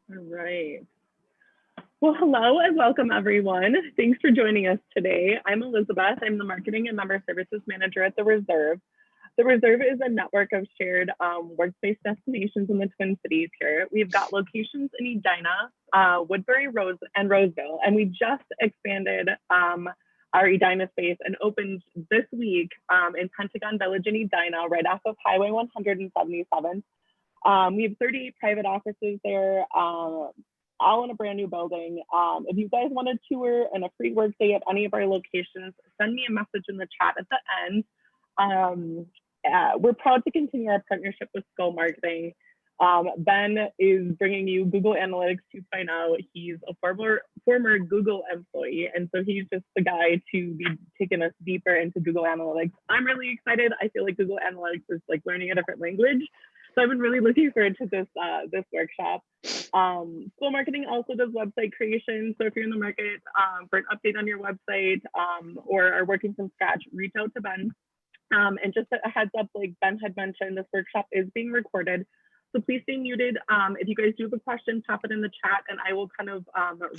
All right. Well, hello and welcome everyone. Thanks for joining us today. I'm Elizabeth. I'm the Marketing and Member Services Manager at The Reserve. The Reserve is a network of shared workspace destinations in the Twin Cities here. We've got locations in Edina, Woodbury, and Roseville, and we just expanded our Edina space and opened this week in Pentagon Village in Edina, right off of Highway 177. We have 38 private offices there, all in a brand new building. If you guys want a tour and a free work day at any of our locations, send me a message in the chat at the end. We're proud to continue our partnership with Skol Marketing. Ben is bringing you Google Analytics 2.0. He's a former Google employee, and so he's just the guy to be taking us deeper into Google Analytics. I'm really excited. I feel like Google Analytics is like learning a different language. So I've been really looking forward to this workshop. Skol Marketing also does website creation. So if you're in the market for an update on your website or are working from scratch, reach out to Ben. And just a heads up, like Ben had mentioned, this workshop is being recorded. So please stay muted. If you guys do have a question, pop it in the chat and I will kind of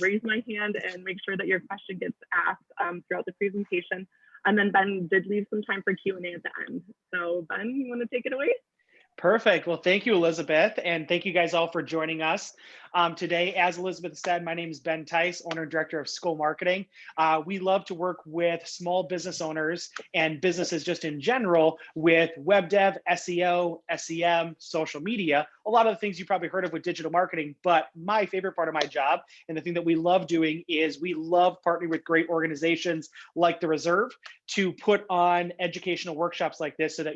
raise my hand and make sure that your question gets asked throughout the presentation. And then Ben did leave some time for Q&A at the end. So Ben, you want to take it away? Perfect. Well, thank you, Elizabeth, and thank you guys all for joining us today. As Elizabeth said, my name is Ben Tice, owner and director of Skol Marketing. We love to work with small business owners and businesses just in general with web dev, SEO, SEM, social media, a lot of the things you probably heard of with digital marketing. But my favorite part of my job and the thing that we love doing is we love partnering with great organizations like The Reserve to put on educational workshops like this so that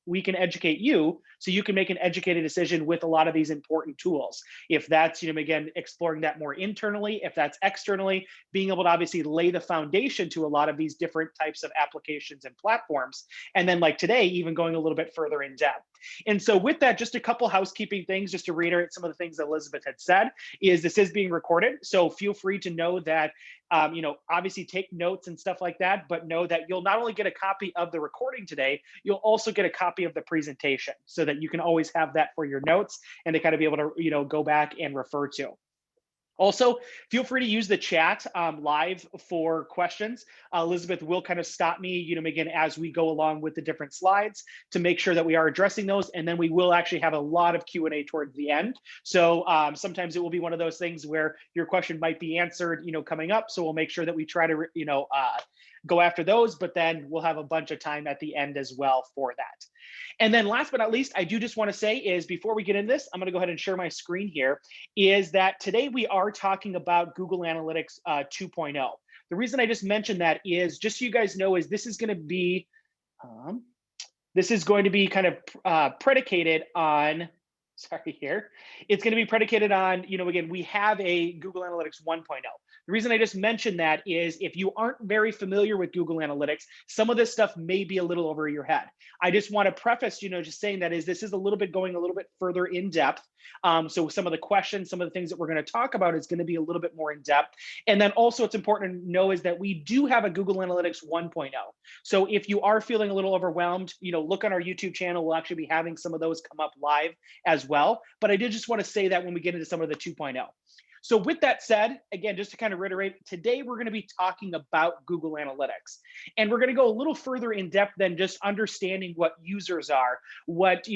we can educate you so you can make an educated decision with a lot of these important tools. If that's, again, exploring that more internally, if that's externally, being able to obviously lay the foundation to a lot of these different types of applications and platforms. And then like today, even going a little bit further in depth. And so with that, just a couple housekeeping things, just to reiterate some of the things that Elizabeth had said, is this is being recorded. So feel free to know that, obviously take notes and stuff like that, but know that you'll not only get a copy of the recording today, you'll also get a copy of the presentation so that you can always have that for your notes and to kind of be able to, go back and refer to. Also, feel free to use the chat live for questions. Elizabeth will kind of stop me, again, as we go along with the different slides to make sure that we are addressing those. And then we will actually have a lot of Q&A towards the end. So sometimes it will be one of those things where your question might be answered, coming up. So we'll make sure that we try to, go after those, but then we'll have a bunch of time at the end as well for that. And then last but not least, I do just want to say is before we get into this, I'm going to go ahead and share my screen here, is that today we are talking about Google Analytics 2.0. The reason I just mentioned that is just so you guys know is this is going to be kind of predicated on, sorry here, it's going to be predicated on, again, we have a Google Analytics 1.0. The reason I just mentioned that is if you aren't very familiar with Google Analytics, some of this stuff may be a little over your head. I just want to preface, just saying that this is going a little bit further in depth. So some of the questions, some of the things that we're going to talk about is going to be a little bit more in depth. And then also it's important to know is that we do have a Google Analytics 1.0. So if you are feeling a little overwhelmed, look on our YouTube channel. We'll actually be having some of those come up live as well. But I did just want to say that when we get into some of the 2.0. So with that said, again, just to kind of reiterate, today we're going to be talking about Google Analytics. And we're going to go a little further in depth than just understanding what users are, what,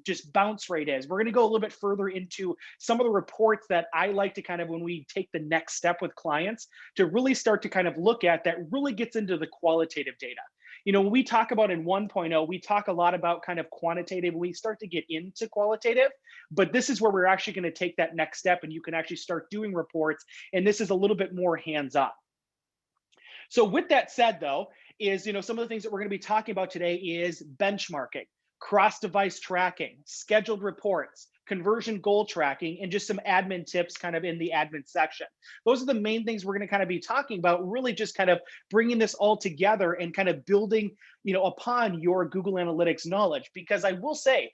just bounce rate is. We're going to go a little bit further into some of the reports that I like to kind of, when we take the next step with clients, to really start to kind of look at that really gets into the qualitative data. When we talk about in 1.0, we talk a lot about kind of quantitative. We start to get into qualitative, but this is where we're actually going to take that next step and you can actually start doing reports. And this is a little bit more hands-on. So with that said, though, is, some of the things that we're going to be talking about today is benchmarking, cross-device tracking, scheduled reports, conversion goal tracking, and just some admin tips kind of in the admin section. Those are the main things we're going to kind of be talking about, really just kind of bringing this all together and kind of building, upon your Google Analytics knowledge. Because I will say,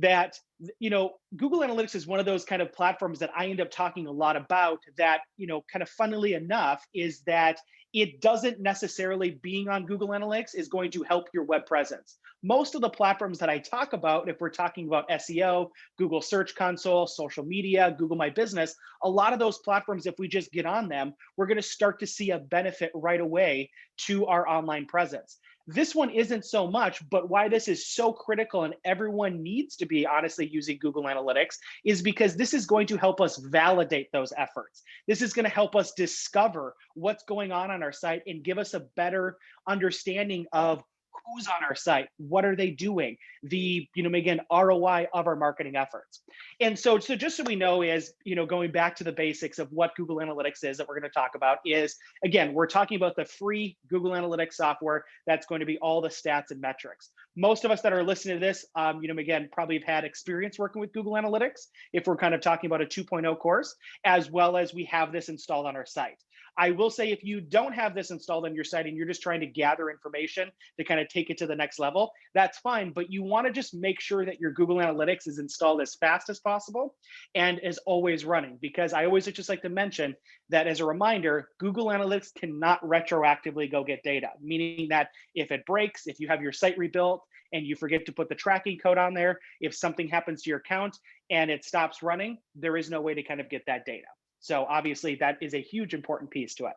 that, Google Analytics is one of those kind of platforms that I end up talking a lot about that, kind of funnily enough, is that it doesn't necessarily being on Google Analytics is going to help your web presence. Most of the platforms that I talk about, if we're talking about SEO, Google Search Console, social media, Google My Business, a lot of those platforms, if we just get on them, we're going to start to see a benefit right away to our online presence. This one isn't so much, but why this is so critical and everyone needs to be honestly using Google Analytics is because this is going to help us validate those efforts. This is going to help us discover what's going on our site and give us a better understanding of who's on our site, what are they doing, the, again, ROI of our marketing efforts. And so just so we know is, going back to the basics of what Google Analytics is that we're going to talk about is, again, we're talking about the free Google Analytics software that's going to be all the stats and metrics. Most of us that are listening to this, again, probably have had experience working with Google Analytics if we're kind of talking about a 2.0 course, as well as we have this installed on our site. I will say if you don't have this installed on your site and you're just trying to gather information to kind of take it to the next level, that's fine. But you want to just make sure that your Google Analytics is installed as fast as possible and is always running, because I always just like to mention that as a reminder, Google Analytics cannot retroactively go get data, meaning that if it breaks, if you have your site rebuilt and you forget to put the tracking code on there, if something happens to your account and it stops running, there is no way to kind of get that data. So obviously that is a huge important piece to it.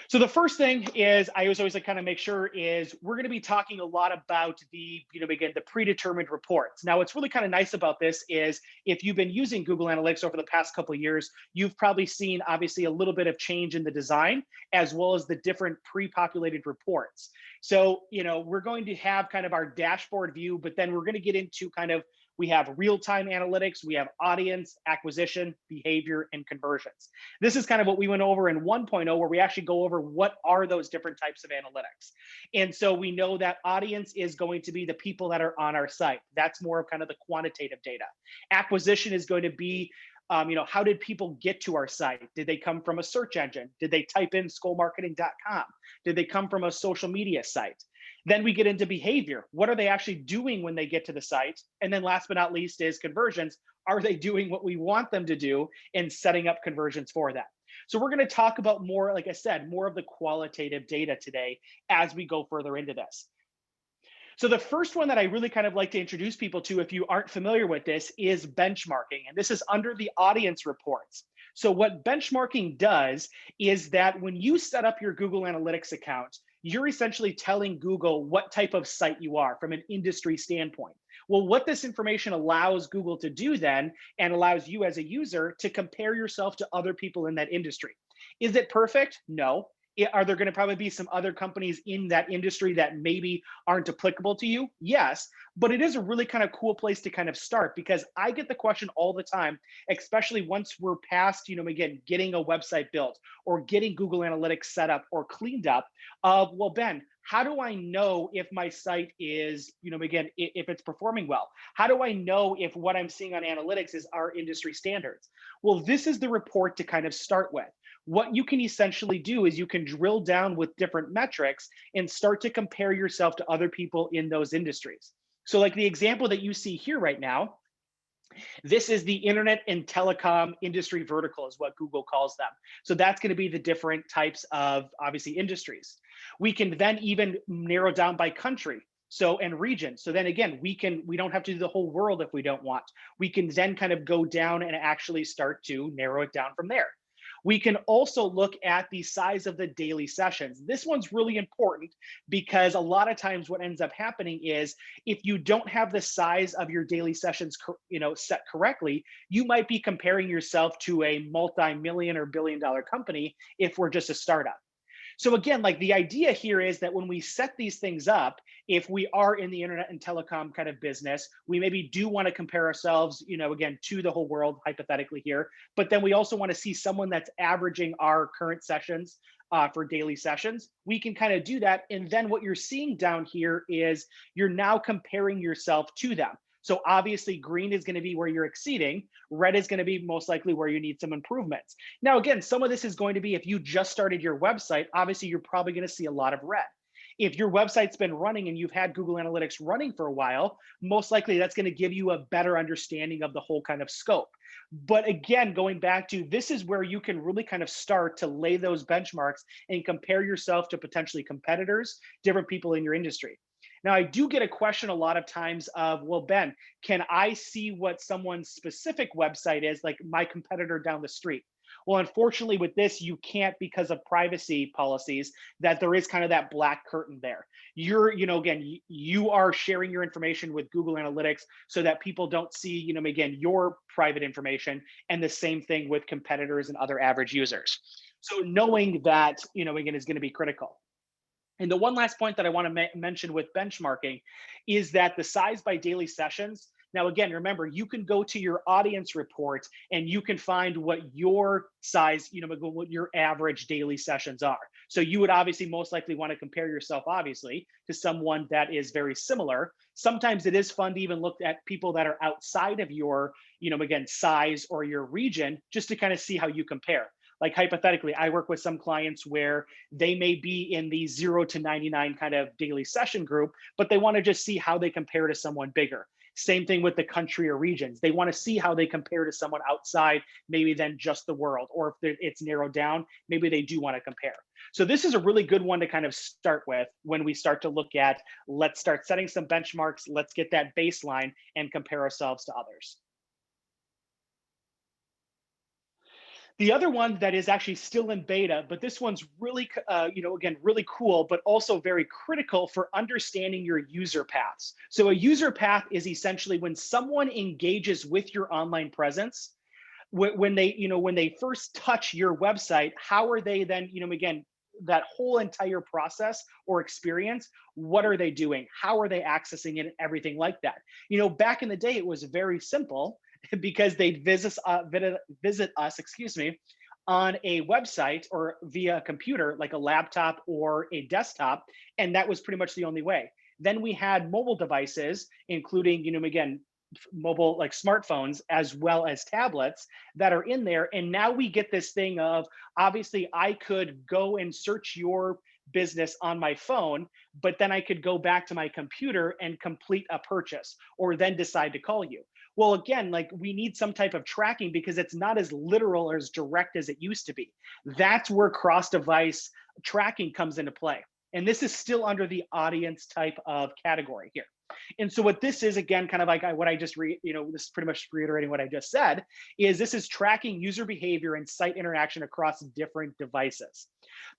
So the first thing is I always like kind of make sure is we're going to be talking a lot about the, again, the predetermined reports. Now, what's really kind of nice about this is if you've been using Google Analytics over the past couple of years, you've probably seen obviously a little bit of change in the design as well as the different pre-populated reports. So, we're going to have kind of our dashboard view, but then we're going to get into kind of we have real-time analytics, we have audience, acquisition, behavior, and conversions. This is kind of what we went over in 1.0, where we actually go over what are those different types of analytics. And so we know that audience is going to be the people that are on our site. That's more of kind of the quantitative data. Acquisition is going to be how did people get to our site? Did they come from a search engine? Did they type in skolmarketing.com? Did they come from a social media site? Then we get into behavior. What are they actually doing when they get to the site? And then last but not least is conversions. Are they doing what we want them to do and setting up conversions for that? So we're going to talk about more, like I said, more of the qualitative data today as we go further into this. So the first one that I really kind of like to introduce people to, if you aren't familiar with this, is benchmarking. And this is under the audience reports. So what benchmarking does is that when you set up your Google Analytics account, you're essentially telling Google what type of site you are from an industry standpoint. Well, what this information allows Google to do then, and allows you as a user to compare yourself to other people in that industry. Is it perfect? No. Are there going to probably be some other companies in that industry that maybe aren't applicable to you? Yes, but it is a really kind of cool place to kind of start, because I get the question all the time, especially once we're past, again, getting a website built or getting Google Analytics set up or cleaned up of, well, Ben, how do I know if my site is, again, if it's performing well? How do I know if what I'm seeing on analytics is our industry standards? Well, this is the report to kind of start with. What you can essentially do is you can drill down with different metrics and start to compare yourself to other people in those industries. So like the example that you see here right now, this is the internet and telecom industry vertical is what Google calls them. So that's going to be the different types of obviously industries. We can then even narrow down by country. So, and region. So then again, we don't have to do the whole world if we don't want. We can then kind of go down and actually start to narrow it down from there. We can also look at the size of the daily sessions. This one's really important because a lot of times what ends up happening is if you don't have the size of your daily sessions, set correctly, you might be comparing yourself to a multi-million or billion-dollar company if we're just a startup. So again, like the idea here is that when we set these things up, if we are in the internet and telecom kind of business, we maybe do want to compare ourselves, again, to the whole world hypothetically here, but then we also want to see someone that's averaging our current sessions for daily sessions. We can kind of do that. And then what you're seeing down here is you're now comparing yourself to them. So obviously green is going to be where you're exceeding, red is going to be most likely where you need some improvements. Now, again, some of this is going to be if you just started your website, obviously you're probably going to see a lot of red. If your website's been running and you've had Google Analytics running for a while, most likely that's going to give you a better understanding of the whole kind of scope. But again, going back to this is where you can really kind of start to lay those benchmarks and compare yourself to potentially competitors, different people in your industry. Now, I do get a question a lot of times of, well, Ben, can I see what someone's specific website is, like my competitor down the street? Well, unfortunately, with this, you can't because of privacy policies, that there is kind of that black curtain there. Again, you are sharing your information with Google Analytics so that people don't see, again, your private information, and the same thing with competitors and other average users. So knowing that, again, is going to be critical. And the one last point that I want to mention with benchmarking is that the size by daily sessions. Now, again, remember, you can go to your audience report and you can find what your size, what your average daily sessions are. So you would obviously most likely want to compare yourself, obviously, to someone that is very similar. Sometimes it is fun to even look at people that are outside of your, again, size or your region, just to kind of see how you compare. Like hypothetically, I work with some clients where they may be in the 0 to 99 kind of daily session group, but they want to just see how they compare to someone bigger. Same thing with the country or regions. They want to see how they compare to someone outside, maybe than just the world, or if it's narrowed down, maybe they do want to compare. So this is a really good one to kind of start with when we start to look at, let's start setting some benchmarks, let's get that baseline and compare ourselves to others. The other one that is actually still in beta, but this one's really, again, really cool, but also very critical for understanding your user paths. So a user path is essentially when someone engages with your online presence, when they first touch your website, how are they then, again, that whole entire process or experience, what are they doing? How are they accessing it and everything like that? Back in the day, it was very simple because they'd visit us, on a website or via a computer, like a laptop or a desktop, and that was pretty much the only way. Then we had mobile devices, including, again, mobile like smartphones as well as tablets that are in there. And now we get this thing of, obviously, I could go and search your business on my phone, but then I could go back to my computer and complete a purchase, or then decide to call you. Well, again, like we need some type of tracking because it's not as literal or as direct as it used to be. That's where cross-device tracking comes into play. And this is still under the audience type of category here. And so what this is, again, kind of like what I just this is pretty much reiterating what I just said, is this is tracking user behavior and site interaction across different devices.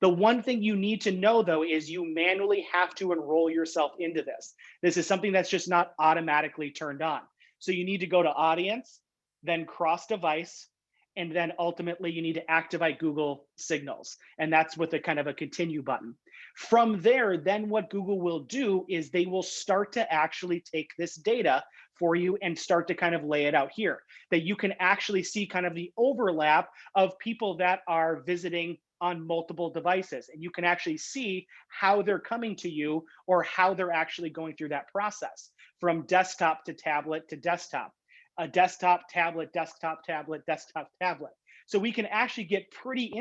The one thing you need to know, though, is you manually have to enroll yourself into this. This is something that's just not automatically turned on. So you need to go to audience, then cross device, and then ultimately you need to activate Google signals. And that's with a kind of a continue button. From there, then what Google will do is they will start to actually take this data for you and start to kind of lay it out here, that you can actually see kind of the overlap of people that are visiting on multiple devices. And you can actually see how they're coming to you or how they're actually going through that process from desktop to tablet to desktop, a desktop, tablet, desktop, tablet, desktop, tablet. So we can actually get pretty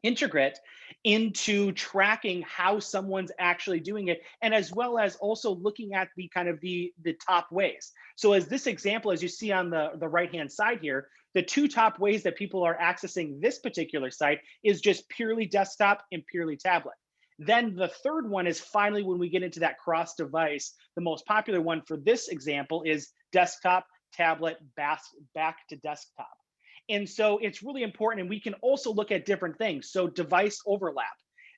integrate into tracking how someone's actually doing it, and as well as also looking at the kind of the top ways. So as this example, as you see on the right hand side here, the two top ways that people are accessing this particular site is just purely desktop and purely tablet. Then the third one is finally when we get into that cross device. The most popular one for this example is desktop, tablet, back to desktop. And so it's really important. And we can also look at different things. So device overlap.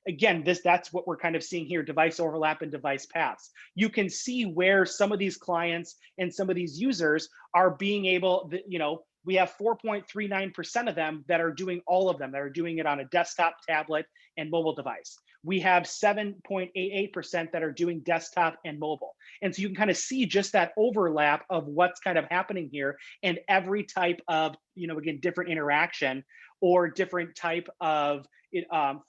Again, that's what we're kind of seeing here, device overlap and device paths. You can see where some of these clients and some of these users are being able, we have 4.39% of them that are doing all of them, that are doing it on a desktop, tablet, and mobile device. We have 7.88% that are doing desktop and mobile. And so you can kind of see just that overlap of what's kind of happening here, and every type of, again, different interaction or different type of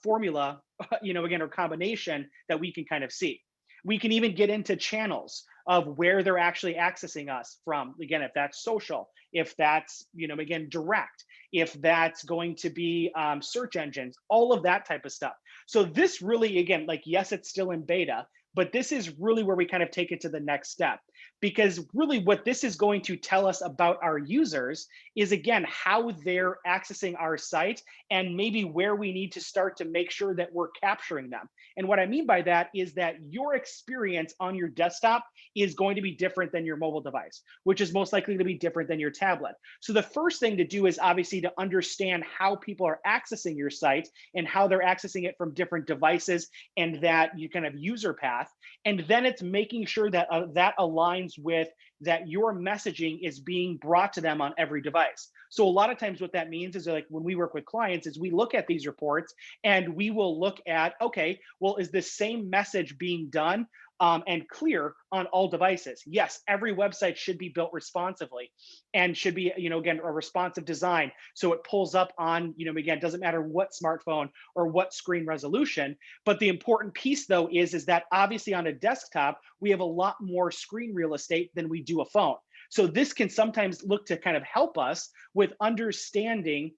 formula, again, or combination that we can kind of see. We can even get into channels of where they're actually accessing us from. Again, if that's social, if that's, again, direct, if that's going to be search engines, all of that type of stuff. So this really, again, like, yes, it's still in beta, but this is really where we kind of take it to the next step. Because really what this is going to tell us about our users is, again, how they're accessing our site and maybe where we need to start to make sure that we're capturing them. And what I mean by that is that your experience on your desktop is going to be different than your mobile device, which is most likely to be different than your tablet. So the first thing to do is obviously to understand how people are accessing your site and how they're accessing it from different devices and that you kind of user path. And then it's making sure that that aligns with that your messaging is being brought to them on every device. So a lot of times what that means is, like, when we work with clients is we look at these reports and we will look at, okay, well, is the same message being done and clear on all devices? Yes, every website should be built responsively and should be, again, a responsive design. So it pulls up on, again, doesn't matter what smartphone or what screen resolution. But the important piece, though, is that obviously on a desktop, we have a lot more screen real estate than we do a phone. So this can sometimes look to kind of help us with understanding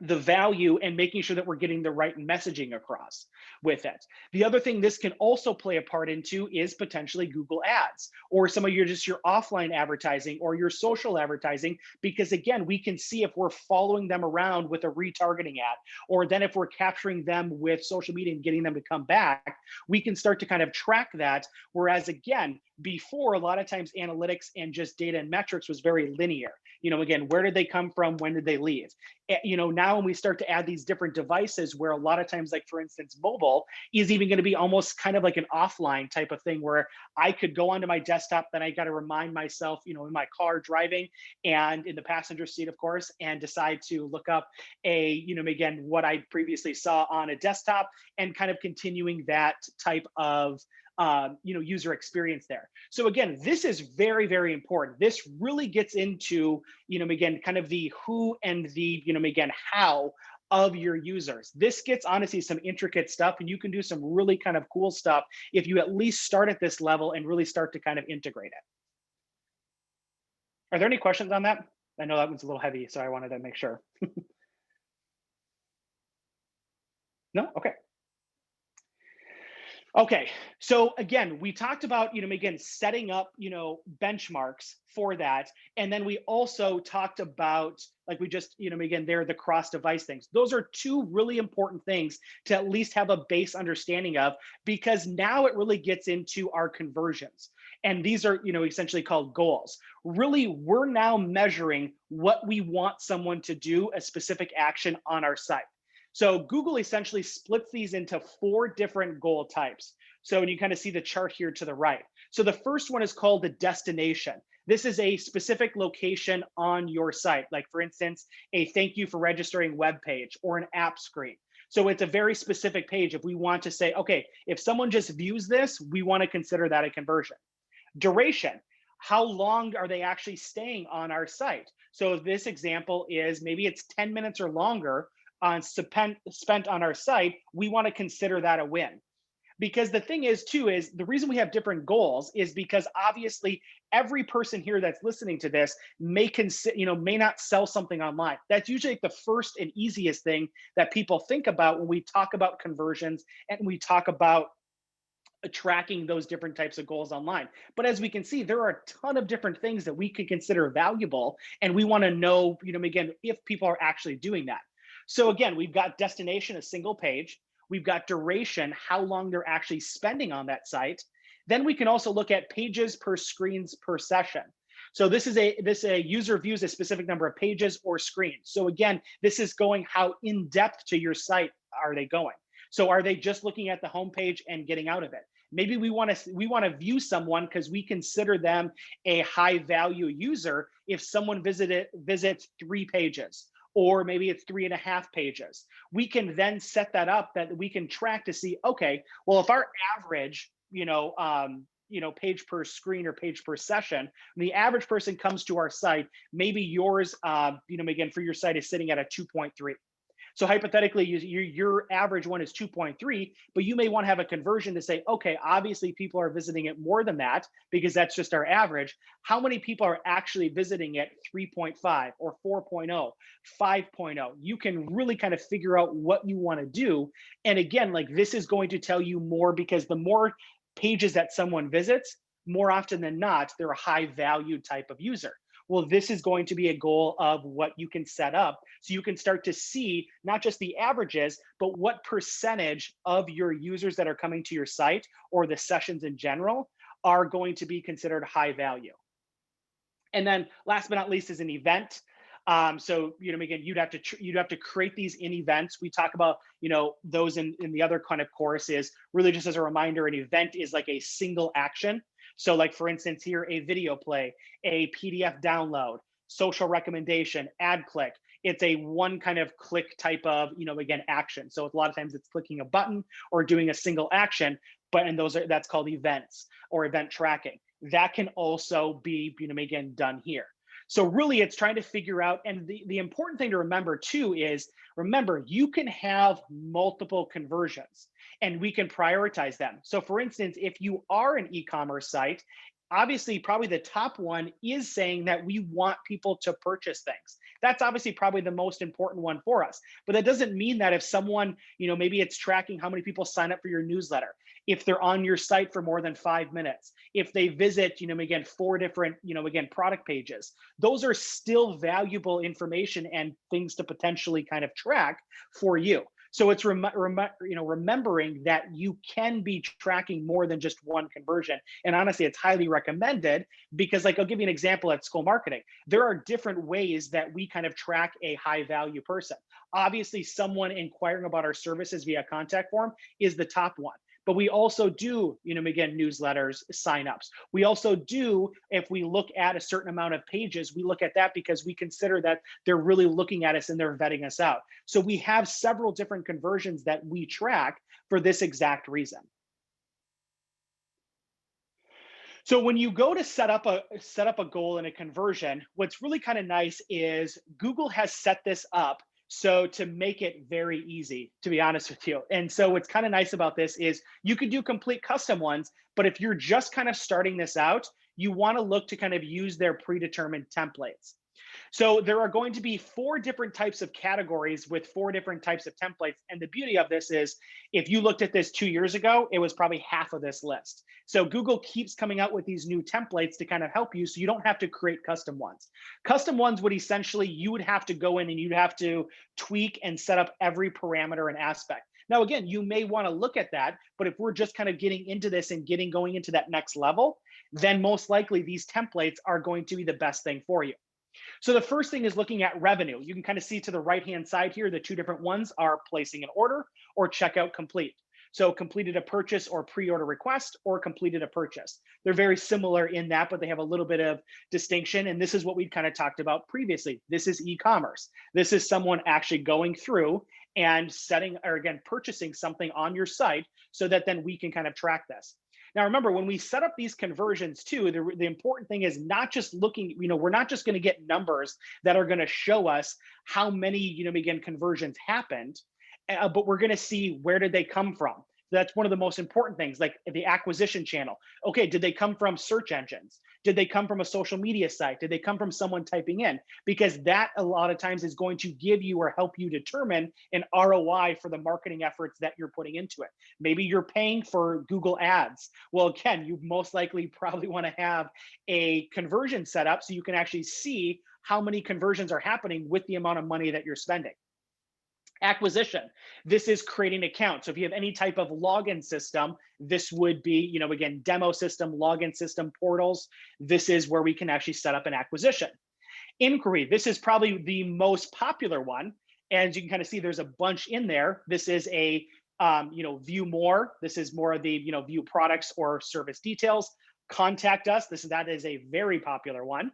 the value and making sure that we're getting the right messaging across with it. The other thing this can also play a part into is potentially Google Ads or some of your offline advertising or your social advertising, because again, we can see if we're following them around with a retargeting ad, or then if we're capturing them with social media and getting them to come back, we can start to kind of track that. Whereas again, before, a lot of times analytics and just data and metrics was very linear. Again, where did they come from? When did they leave? Now when we start to add these different devices where a lot of times, like for instance, mobile is even going to be almost kind of like an offline type of thing where I could go onto my desktop, then I got to remind myself, in my car driving and in the passenger seat, of course, and decide to look up again, what I previously saw on a desktop and kind of continuing that type of user experience there. So again, this is very, very important. This really gets into, again, kind of the who and the, again, how of your users. This gets honestly some intricate stuff, and you can do some really kind of cool stuff if you at least start at this level and really start to kind of integrate it. Are there any questions on that? I know that one's a little heavy, so I wanted to make sure. No? Okay. Okay, so again, we talked about, again, setting up, benchmarks for that. And then we also talked about, like we just, again, they're the cross-device things. Those are two really important things to at least have a base understanding of, because now it really gets into our conversions. And these are, essentially called goals. Really, we're now measuring what we want someone to do, a specific action on our site. So Google essentially splits these into 4 different goal types. So when you kind of see the chart here to the right. So the first one is called the destination. This is a specific location on your site. Like for instance, a thank you for registering web page or an app screen. So it's a very specific page. If we want to say, okay, if someone just views this, we want to consider that a conversion. Duration. How long are they actually staying on our site? So this example is maybe it's 10 minutes or longer spent on our site, we want to consider that a win. Because the thing is too, is the reason we have different goals is because obviously every person here that's listening to this may may not sell something online. That's usually like the first and easiest thing that people think about when we talk about conversions and we talk about tracking those different types of goals online. But as we can see, there are a ton of different things that we could consider valuable, and we want to know, again, if people are actually doing that. So again, we've got destination, a single page. We've got duration, how long they're actually spending on that site. Then we can also look at pages per screens per session. So this is a user views a specific number of pages or screens. So again, this is going how in depth to your site are they going. So are they just looking at the homepage and getting out of it? Maybe we want to view someone because we consider them a high value user if someone visits 3 pages. Or maybe it's 3.5 pages. We can then set that up that we can track to see, okay, well, if our average, page per screen or page per session, the average person comes to our site, maybe yours, again, for your site is sitting at a 2.3. So hypothetically, your average one is 2.3, but you may want to have a conversion to say, okay, obviously people are visiting it more than that because that's just our average. How many people are actually visiting it 3.5 or 4.0, 5.0? You can really kind of figure out what you want to do. And again, like this is going to tell you more because the more pages that someone visits, more often than not, they're a high value type of user. Well, this is going to be a goal of what you can set up so you can start to see not just the averages, but what percentage of your users that are coming to your site or the sessions in general are going to be considered high value. And then last but not least is an event. So again, you'd have to create these in events. We talk about those in the other kind of course is really just as a reminder. An event is like a single action. So like for instance here, a video play, a PDF download, social recommendation, ad click. It's a one kind of click type of again action. So a lot of times it's clicking a button or doing a single action. But that's called events or event tracking. That can also be again done here. So really it's trying to figure out, and the important thing to remember too is, remember, you can have multiple conversions and we can prioritize them. So for instance, if you are an e-commerce site, obviously probably the top one is saying that we want people to purchase things. That's obviously probably the most important one for us. But that doesn't mean that if someone, maybe it's tracking how many people sign up for your newsletter, if they're on your site for more than 5 minutes, if they visit, again, 4 different, again, product pages, those are still valuable information and things to potentially kind of track for you. So it's remembering that you can be tracking more than just one conversion. And honestly, it's highly recommended because, like, I'll give you an example at Skol Marketing. There are different ways that we kind of track a high value person. Obviously, someone inquiring about our services via contact form is the top one. But we also do, again, newsletters, signups. We also do, if we look at a certain amount of pages, we look at that because we consider that they're really looking at us and they're vetting us out. So we have several different conversions that we track for this exact reason. So when you go to set up a goal and a conversion, what's really kind of nice is Google has set this up so to make it very easy, to be honest with you. And so what's kind of nice about this is you can do complete custom ones, but if you're just kind of starting this out, you want to look to kind of use their predetermined templates. So there are going to be 4 different types of categories with 4 different types of templates. And the beauty of this is, if you looked at this 2 years ago, it was probably half of this list. So Google keeps coming out with these new templates to kind of help you so you don't have to create custom ones. Custom ones would essentially, you would have to go in and you'd have to tweak and set up every parameter and aspect. Now, again, you may want to look at that, but if we're just kind of getting into this and going into that next level, then most likely these templates are going to be the best thing for you. So the first thing is looking at revenue. You can kind of see to the right-hand side here, the 2 different ones are placing an order or checkout complete. So completed a purchase or pre-order request or completed a purchase. They're very similar in that, but they have a little bit of distinction. And this is what we kind of talked about previously. This is e-commerce. This is someone actually going through and setting, or again, purchasing something on your site so that then we can kind of track this. Now, remember, when we set up these conversions too, the important thing is not just looking, we're not just going to get numbers that are going to show us how many, again, conversions happened, but we're going to see where did they come from. That's one of the most important things, like the acquisition channel. Okay, did they come from search engines? Did they come from a social media site? Did they come from someone typing in? Because that a lot of times is going to give you or help you determine an ROI for the marketing efforts that you're putting into it. Maybe you're paying for Google Ads. Well, again, you most likely probably want to have a conversion set up so you can actually see how many conversions are happening with the amount of money that you're spending. Acquisition. This is creating an account. So if you have any type of login system, this would be, again, demo system, login system, portals. This is where we can actually set up an acquisition. Inquiry. This is probably the most popular one. And you can kind of see there's a bunch in there. This is a, view more. This is more of the, view products or service details. Contact us. That is a very popular one.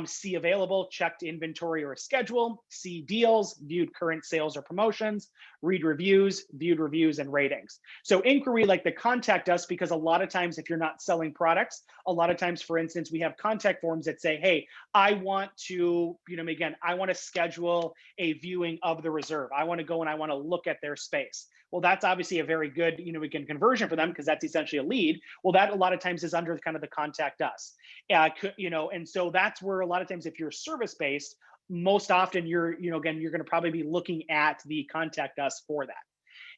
see available, checked inventory or schedule, see deals, viewed current sales or promotions, read reviews, viewed reviews, and ratings. So inquiry, like the contact us, because a lot of times if you're not selling products, a lot of times, for instance, we have contact forms that say, hey, I want to, again, I want to schedule a viewing of the reserve. I want to go and I want to look at their space. Well, that's obviously a very good, again, conversion for them because that's essentially a lead. Well, that a lot of times is under kind of the contact us. And so that's where a lot of times if you're service-based, most often again, you're going to probably be looking at the contact us for that.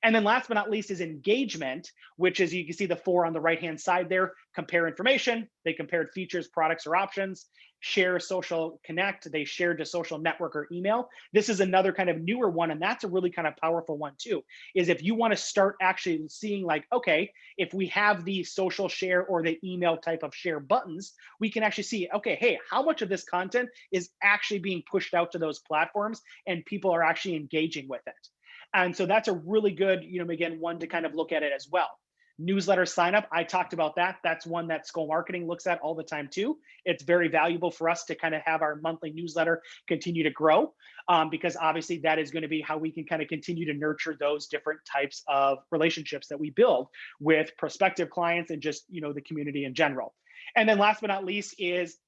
And then last but not least is engagement, which is, you can see the 4 on the right-hand side there. Compare information. They compared features, products, or options. Share, social, connect. They shared to social network or email. This is another kind of newer one, and that's a really kind of powerful one too, is if you want to start actually seeing like, okay, if we have the social share or the email type of share buttons, we can actually see, okay, hey, how much of this content is actually being pushed out to those platforms and people are actually engaging with it. And so that's a really good, again, one to kind of look at it as well. Newsletter sign up, I talked about that. That's one that Skol Marketing looks at all the time too. It's very valuable for us to kind of have our monthly newsletter continue to grow because obviously that is going to be how we can kind of continue to nurture those different types of relationships that we build with prospective clients and just, the community in general. And then last but not least is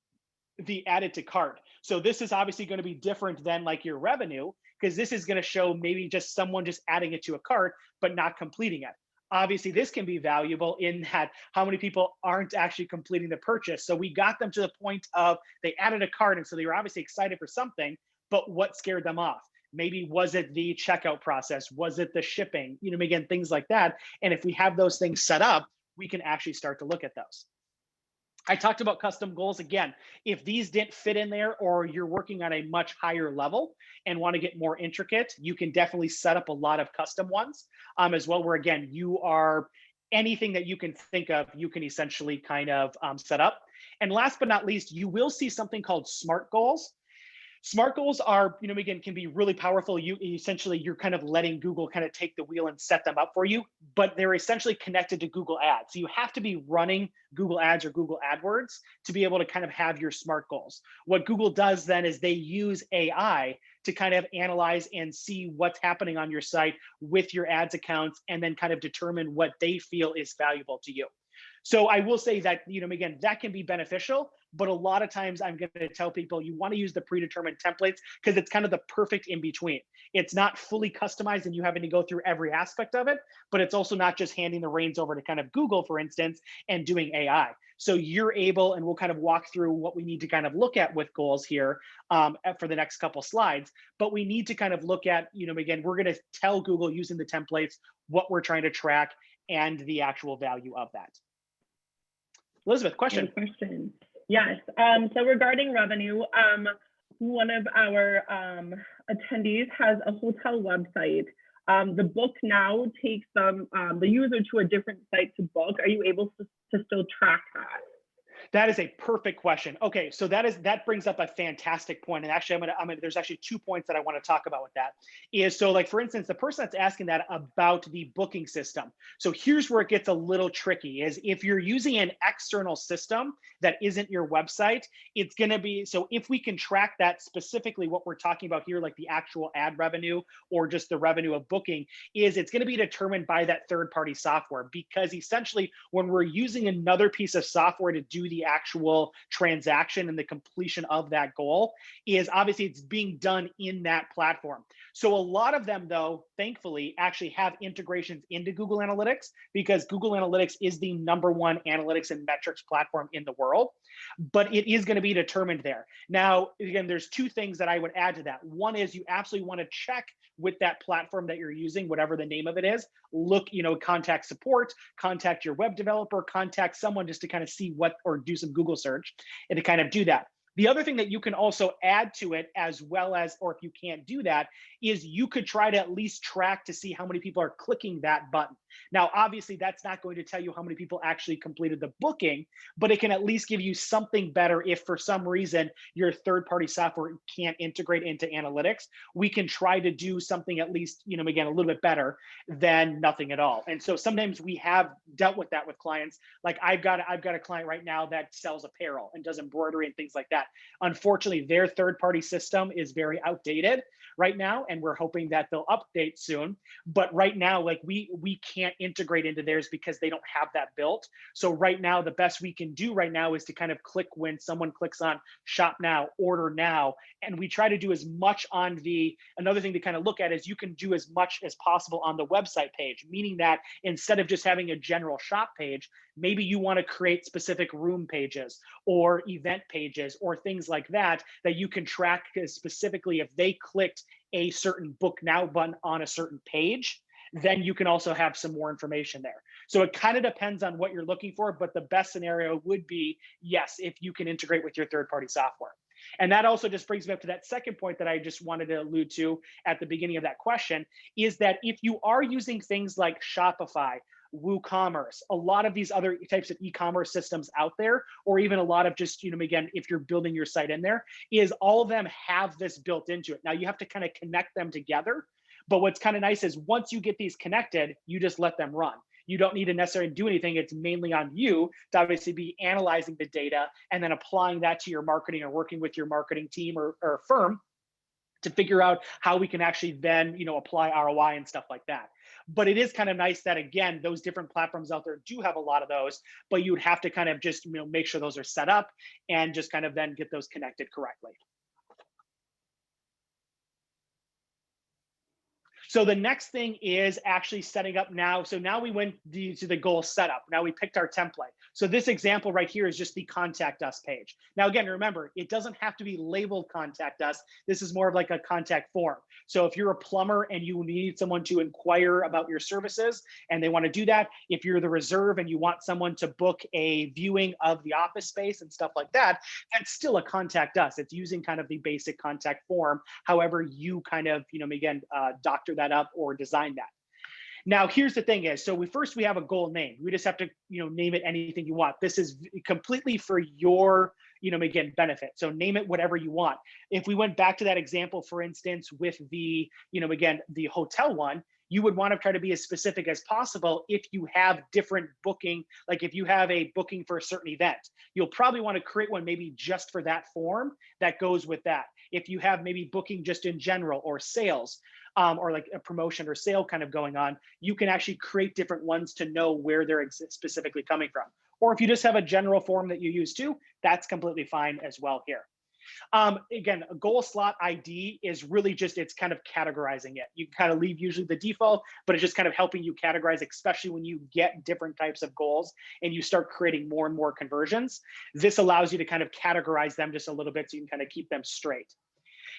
the added to cart. So this is obviously going to be different than like your revenue, because this is going to show maybe just someone just adding it to a cart, but not completing it. Obviously, this can be valuable in that how many people aren't actually completing the purchase. So we got them to the point of they added a cart, and so they were obviously excited for something, but what scared them off? Maybe was it the checkout process? Was it the shipping? Again, things like that. And if we have those things set up, we can actually start to look at those. I talked about custom goals. Again, if these didn't fit in there or you're working on a much higher level and want to get more intricate, you can definitely set up a lot of custom ones as well, where again, you are anything that you can think of, you can essentially kind of set up. And last but not least, you will see something called SMART goals. SMART goals are, again, can be really powerful. You're kind of letting Google kind of take the wheel and set them up for you, but they're essentially connected to Google Ads. So you have to be running Google Ads or Google AdWords to be able to kind of have your SMART goals. What Google does then is they use AI to kind of analyze and see what's happening on your site with your ads accounts and then kind of determine what they feel is valuable to you. So I will say that, again, that can be beneficial, but a lot of times I'm going to tell people you want to use the predetermined templates because it's kind of the perfect in between. It's not fully customized and you having to go through every aspect of it, but it's also not just handing the reins over to kind of Google, for instance, and doing AI. So you're able, and we'll kind of walk through what we need to kind of look at with goals here for the next couple slides, but we need to kind of look at, again, we're going to tell Google using the templates what we're trying to track and the actual value of that. Elizabeth, question. Good question. Yes. So regarding revenue, one of our attendees has a hotel website. The book now takes the user to a different site to book. Are you able to still track that? That is a perfect question. Okay, so that brings up a fantastic point. And actually, there's actually 2 points that I want to talk about with that. Is so like, for instance, the person that's asking that about the booking system. So here's where it gets a little tricky is if you're using an external system that isn't your website, it's going to be, so if we can track that specifically, what we're talking about here, like the actual ad revenue or just the revenue of booking, is it's going to be determined by that third-party software, because essentially when we're using another piece of software to do the actual transaction and the completion of that goal, is obviously it's being done in that platform. So a lot of them, though, thankfully, actually have integrations into Google Analytics, because Google Analytics is the #1 analytics and metrics platform in the world, but it is going to be determined there. Now, again, there's 2 things that I would add to that. One is you absolutely want to check with that platform that you're using, whatever the name of it is. Look, contact support, contact your web developer, contact someone just to kind of see what, or do some Google search and to kind of do that. The other thing that you can also add to it, as well as, or if you can't do that, is you could try to at least track to see how many people are clicking that button. Now, obviously, that's not going to tell you how many people actually completed the booking, but it can at least give you something better if for some reason your third-party software can't integrate into analytics. We can try to do something at least, again, a little bit better than nothing at all. And so sometimes we have dealt with that with clients. Like I've got a client right now that sells apparel and does embroidery and things like that. that. Unfortunately, their third-party system is very outdated right now, and we're hoping that they'll update soon. But right now, like we can't integrate into theirs because they don't have that built. So right now, the best we can do right now is to kind of click when someone clicks on shop now, order now, and we try to do as much on the, another thing to kind of look at is you can do as much as possible on the website page, meaning that instead of just having a general shop page, maybe you want to create specific room pages or event pages or things like that that you can track specifically if they clicked a certain book now button on a certain page, then you can also have some more information there. So it kind of depends on what you're looking for, but the best scenario would be, yes, if you can integrate with your third-party software. And that also just brings me up to that second point that I just wanted to allude to at the beginning of that question, is that if you are using things like Shopify, WooCommerce, a lot of these other types of e-commerce systems out there, or even a lot of just, again, if you're building your site in there, is all of them have this built into it. Now you have to kind of connect them together. But what's kind of nice is once you get these connected, you just let them run. You don't need to necessarily do anything. It's mainly on you to obviously be analyzing the data and then applying that to your marketing or working with your marketing team or firm to figure out how we can actually then, apply ROI and stuff like that. But it is kind of nice that, again, those different platforms out there do have a lot of those, but you would have to kind of just, make sure those are set up and just kind of then get those connected correctly. So the next thing is actually setting up now. So now we went to the goal setup. Now we picked our template. So this example right here is just the contact us page. Now, again, remember, it doesn't have to be labeled contact us. This is more of like a contact form. So if you're a plumber and you need someone to inquire about your services and they want to do that, if you're the reserve and you want someone to book a viewing of the office space and stuff like that, that's still a contact us. It's using kind of the basic contact form. However, you kind of, again, doctor that up or design that. Now, here's the thing is, so we have a goal name. We just have to, name it anything you want. This is completely for your, again, benefit. So name it whatever you want. If we went back to that example, for instance, with the, again, the hotel one, you would want to try to be as specific as possible if you have different booking, like if you have a booking for a certain event, you'll probably want to create one maybe just for that form that goes with that. If you have maybe booking just in general or sales, or like a promotion or sale kind of going on, you can actually create different ones to know where they're specifically coming from. Or if you just have a general form that you use too, that's completely fine as well here. Again, a goal slot ID is really just, it's kind of categorizing it. You kind of leave usually the default, but it's just kind of helping you categorize, especially when you get different types of goals and you start creating more and more conversions. This allows you to kind of categorize them just a little bit so you can kind of keep them straight.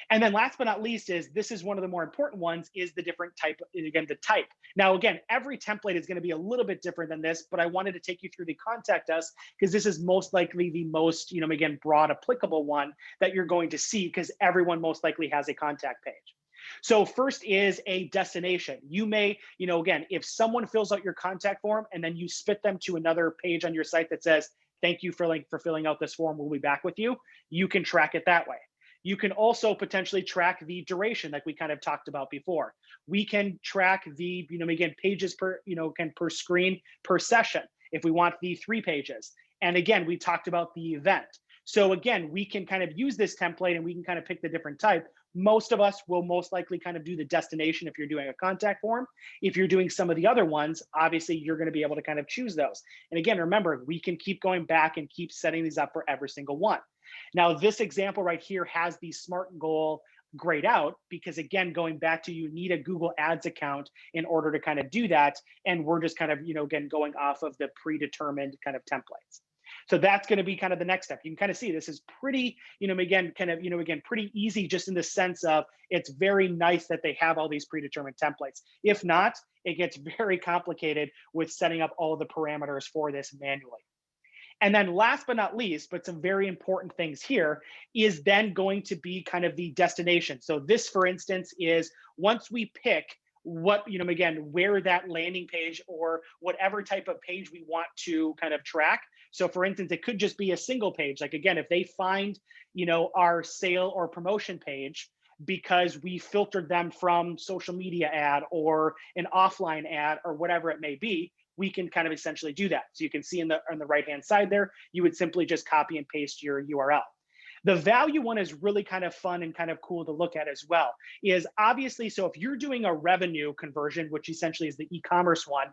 And then last but not least is, this is one of the more important ones, is the different type, again, the type. Now, again, every template is going to be a little bit different than this, but I wanted to take you through the contact us because this is most likely the most, again, broad applicable one that you're going to see because everyone most likely has a contact page. So first is a destination. You may, again, if someone fills out your contact form and then you spit them to another page on your site that says, thank you for filling out this form, we'll be back with you, you can track it that way. You can also potentially track the duration like we kind of talked about before. We can track the, again, pages per, per screen, per session, if we want the 3 pages. And again, we talked about the event. So again, we can kind of use this template and we can kind of pick the different type. Most of us will most likely kind of do the destination if you're doing a contact form. If you're doing some of the other ones, obviously you're going to be able to kind of choose those. And again, remember, we can keep going back and keep setting these up for every single one. Now, this example right here has the SMART goal grayed out because, again, going back to, you need a Google Ads account in order to kind of do that. And we're just kind of, again, going off of the predetermined kind of templates. So that's going to be kind of the next step. You can kind of see this is pretty, again, kind of, again, pretty easy just in the sense of it's very nice that they have all these predetermined templates. If not, it gets very complicated with setting up all of the parameters for this manually. And then last but not least, but some very important things here, is then going to be kind of the destination. So this, for instance, is once we pick what, again, where that landing page or whatever type of page we want to kind of track. So for instance, it could just be a single page. Like, again, if they find, our sale or promotion page because we filtered them from social media ad or an offline ad or whatever it may be, we can kind of essentially do that. So you can see on the right-hand side there, you would simply just copy and paste your URL. The value one is really kind of fun and kind of cool to look at as well. Is obviously, so if you're doing a revenue conversion, which essentially is the e-commerce one,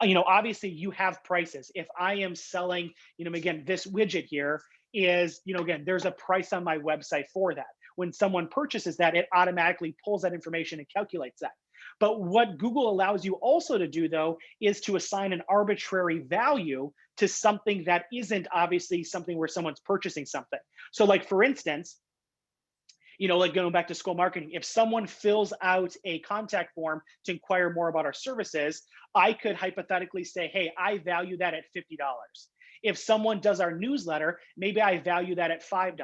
obviously you have prices. If I am selling, again, this widget here is, again, there's a price on my website for that. When someone purchases that, it automatically pulls that information and calculates that. But what Google allows you also to do, though, is to assign an arbitrary value to something that isn't obviously something where someone's purchasing something. So, like, for instance, like going back to Skol Marketing, if someone fills out a contact form to inquire more about our services, I could hypothetically say, hey, I value that at $50. If someone does our newsletter, maybe I value that at $5.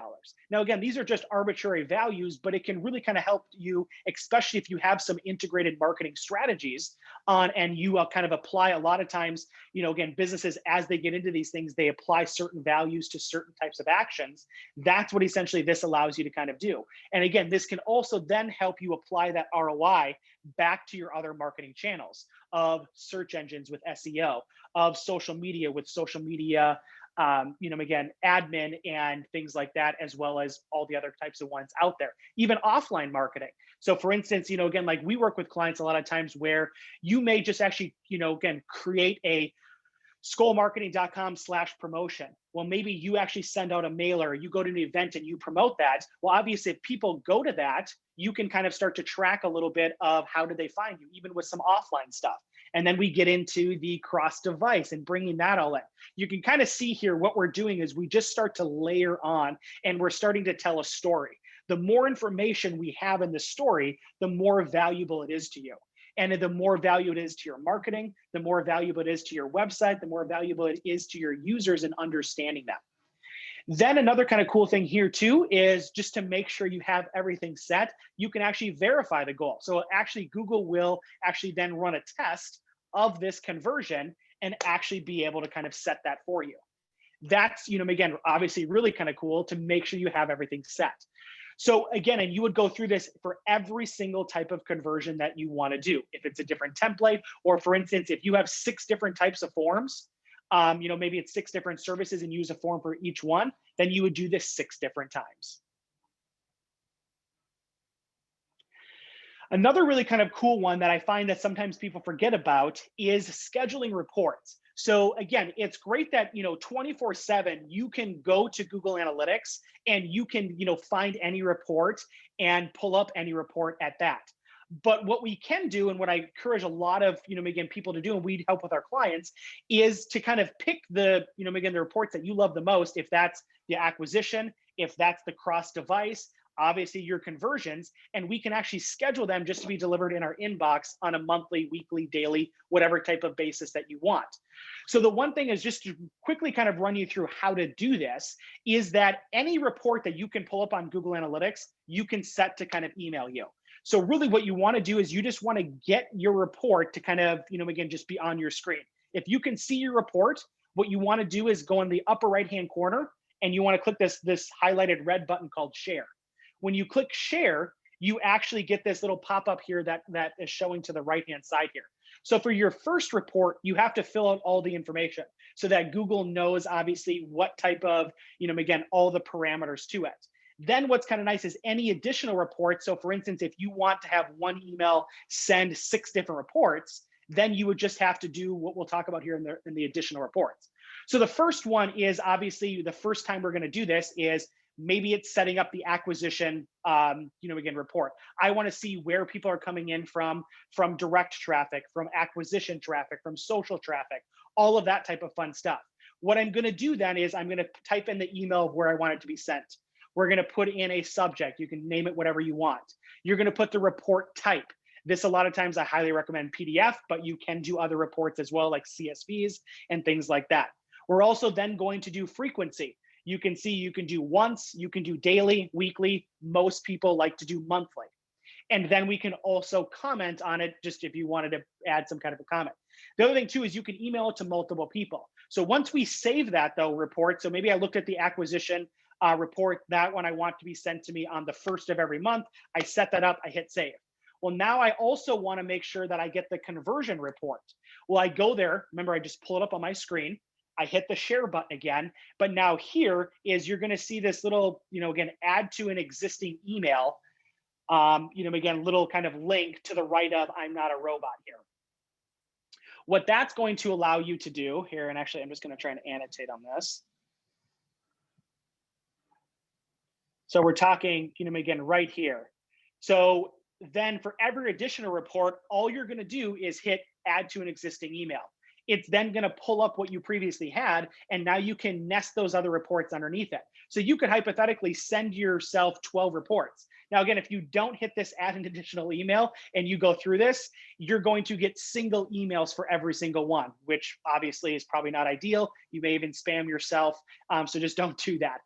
Now, again, these are just arbitrary values, but it can really kind of help you, especially if you have some integrated marketing strategies on, and you kind of apply a lot of times, again, businesses, as they get into these things, they apply certain values to certain types of actions. That's what essentially this allows you to kind of do. And again, this can also then help you apply that ROI back to your other marketing channels of search engines with SEO, of social media with social media, again, admin and things like that, as well as all the other types of ones out there, even offline marketing. So for instance, again, like we work with clients a lot of times where you may just actually, again, create a skolmarketing.com/promotion. Well, maybe you actually send out a mailer, you go to an event and you promote that. Well, obviously, if people go to that, you can kind of start to track a little bit of how did they find you, even with some offline stuff. And then we get into the cross device and bringing that all in. You can kind of see here what we're doing is we just start to layer on and we're starting to tell a story. The more information we have in the story, the more valuable it is to you. And the more value it is to your marketing, the more valuable it is to your website, the more valuable it is to your users in understanding that. Then another kind of cool thing here too is just to make sure you have everything set, you can actually verify the goal. So actually Google will actually then run a test of this conversion and actually be able to kind of set that for you. That's, again, obviously really kind of cool to make sure you have everything set. So again, and you would go through this for every single type of conversion that you want to do. If it's a different template, or for instance, if you have 6 different types of forms, maybe it's 6 different services and use a form for each one, then you would do this 6 different times. Another really kind of cool one that I find that sometimes people forget about is scheduling reports. So again, it's great that 24/7 you can go to Google Analytics and you can find any report and pull up any report at that. But what we can do, and what I encourage a lot of again people to do, and we help with our clients, is to kind of pick the again the reports that you love the most. If that's the acquisition, if that's the cross device, obviously your conversions, and we can actually schedule them just to be delivered in our inbox on a monthly, weekly, daily, whatever type of basis that you want. So the one thing is, just to quickly kind of run you through how to do this, is that any report that you can pull up on Google Analytics, you can set to kind of email you. So really what you want to do is you just want to get your report to kind of, again, just be on your screen. If you can see your report, what you want to do is go in the upper right-hand corner and you want to click this highlighted red button called share. When you click share, you actually get this little pop-up here that is showing to the right-hand side here. So for your first report, you have to fill out all the information so that Google knows obviously what type of, again, all the parameters to it. Then what's kind of nice is any additional reports. So for instance, if you want to have one email send 6 different reports, then you would just have to do what we'll talk about here in the additional reports. So the first one is obviously the first time we're going to do this is maybe it's setting up the acquisition, again, report. I want to see where people are coming in from direct traffic, from acquisition traffic, from social traffic, all of that type of fun stuff. What I'm going to do then is I'm going to type in the email of where I want it to be sent. We're going to put in a subject. You can name it whatever you want. You're going to put the report type. This, a lot of times I highly recommend PDF, but you can do other reports as well, like CSVs and things like that. We're also then going to do frequency. You can see you can do once, you can do daily, weekly. Most people like to do monthly. And then we can also comment on it, just if you wanted to add some kind of a comment. The other thing too is you can email it to multiple people. So once we save that though report, so maybe I looked at the acquisition report, that one I want to be sent to me on the 1st of every month. I set that up, I hit save. Well, now I also want to make sure that I get the conversion report. Well, I go there, remember I just pull it up on my screen. I hit the share button again, but now here is you're going to see this little, again, add to an existing email, again, little kind of link to the right of I'm not a robot here. What that's going to allow you to do here, and actually I'm just going to try and annotate on this. So we're talking, again, right here. So then for every additional report, all you're going to do is hit add to an existing email. It's then going to pull up what you previously had, and now you can nest those other reports underneath it. So you could hypothetically send yourself 12 reports. Now, again, if you don't hit this add an additional email and you go through this, you're going to get single emails for every single one, which obviously is probably not ideal. You may even spam yourself. So just don't do that.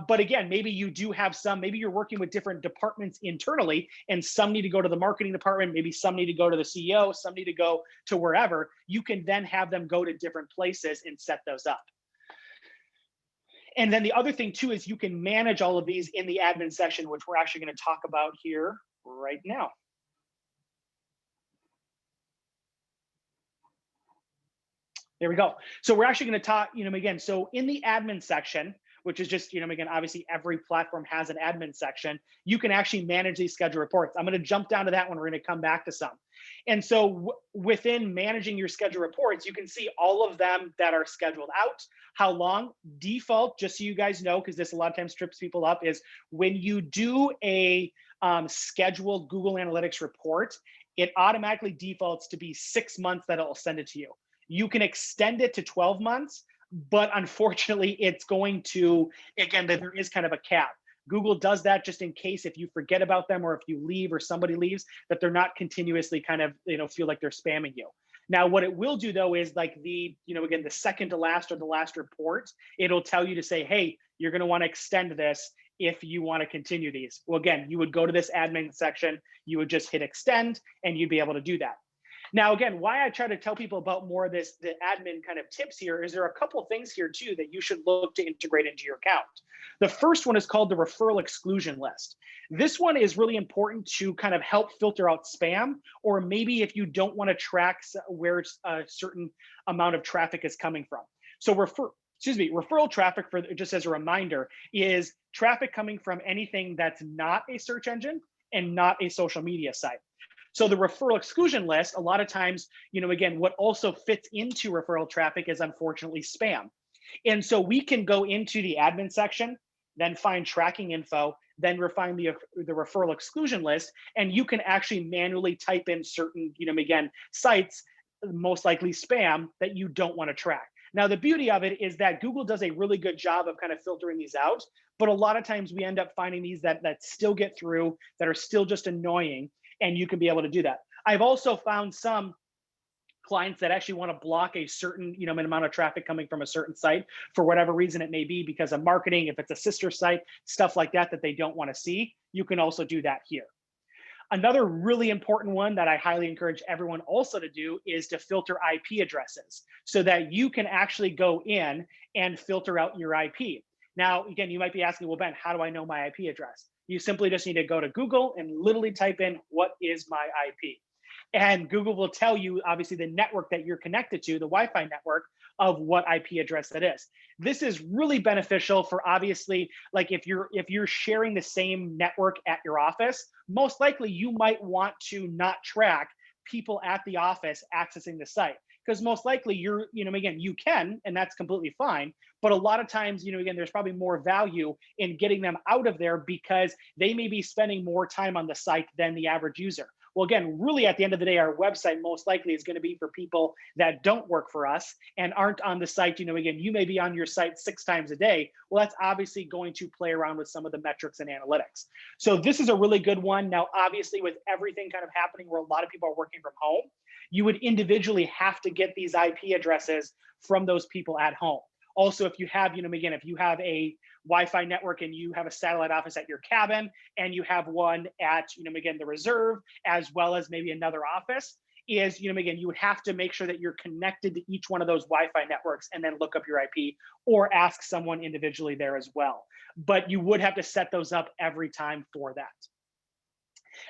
But again, maybe you do have some, maybe you're working with different departments internally, and some need to go to the marketing department, maybe some need to go to the CEO, some need to go to wherever. You can then have them go to different places and set those up. And then the other thing too is you can manage all of these in the admin section, which we're actually going to talk about here right now. There we go. So we're actually going to talk, again, so in the admin section, which is just, again, obviously every platform has an admin section, you can actually manage these scheduled reports. I'm going to jump down to that one. We're going to come back to some. And so within managing your scheduled reports, you can see all of them that are scheduled out, how long. Default, just so you guys know, because this a lot of times trips people up, is when you do a scheduled Google Analytics report, it automatically defaults to be 6 months that it'll send it to you. You can extend it to 12 months, but unfortunately, it's going to, again, there is kind of a cap. Google does that just in case if you forget about them or if you leave or somebody leaves, that they're not continuously kind of, feel like they're spamming you. Now, what it will do though is like the, again, the second to last or the last report, it'll tell you to say, hey, you're going to want to extend this if you want to continue these. Well, again, you would go to this admin section, you would just hit extend and you'd be able to do that. Now, again, why I try to tell people about more of this, the admin kind of tips here, is there are a couple of things here too that you should look to integrate into your account. The first one is called the referral exclusion list. This one is really important to kind of help filter out spam, or maybe if you don't want to track where a certain amount of traffic is coming from. So referral traffic, for just as a reminder, is traffic coming from anything that's not a search engine and not a social media site. So the referral exclusion list, a lot of times, again, what also fits into referral traffic is unfortunately spam. And so we can go into the admin section, then find tracking info, then refine the referral exclusion list, and you can actually manually type in certain, again, sites, most likely spam, that you don't want to track. Now, the beauty of it is that Google does a really good job of kind of filtering these out, but a lot of times we end up finding these that still get through, that are still just annoying, and you can be able to do that. I've also found some clients that actually want to block a certain amount of traffic coming from a certain site for whatever reason it may be, because of marketing, if it's a sister site, stuff like that they don't want to see. You can also do that here. Another really important one that I highly encourage everyone also to do is to filter IP addresses so that you can actually go in and filter out your IP. Now, again, you might be asking, well, Ben, how do I know my IP address? You simply just need to go to Google and literally type in, what is my IP? And Google will tell you, obviously, the network that you're connected to, the Wi-Fi network, of what IP address that is. This is really beneficial for, obviously, like if you're sharing the same network at your office, most likely you might want to not track people at the office accessing the site, because most likely again, you can, and that's completely fine. But a lot of times, again, there's probably more value in getting them out of there because they may be spending more time on the site than the average user. Well, again, really at the end of the day, our website most likely is going to be for people that don't work for us and aren't on the site. Again, you may be on your site 6 times a day. Well, that's obviously going to play around with some of the metrics and analytics. So this is a really good one. Now, obviously, with everything kind of happening where a lot of people are working from home, you would individually have to get these IP addresses from those people at home. Also, if you have, again, if you have a Wi-Fi network and you have a satellite office at your cabin and you have one at, again, the reserve, as well as maybe another office, is, again, you would have to make sure that you're connected to each one of those Wi-Fi networks and then look up your IP or ask someone individually there as well. But you would have to set those up every time for that.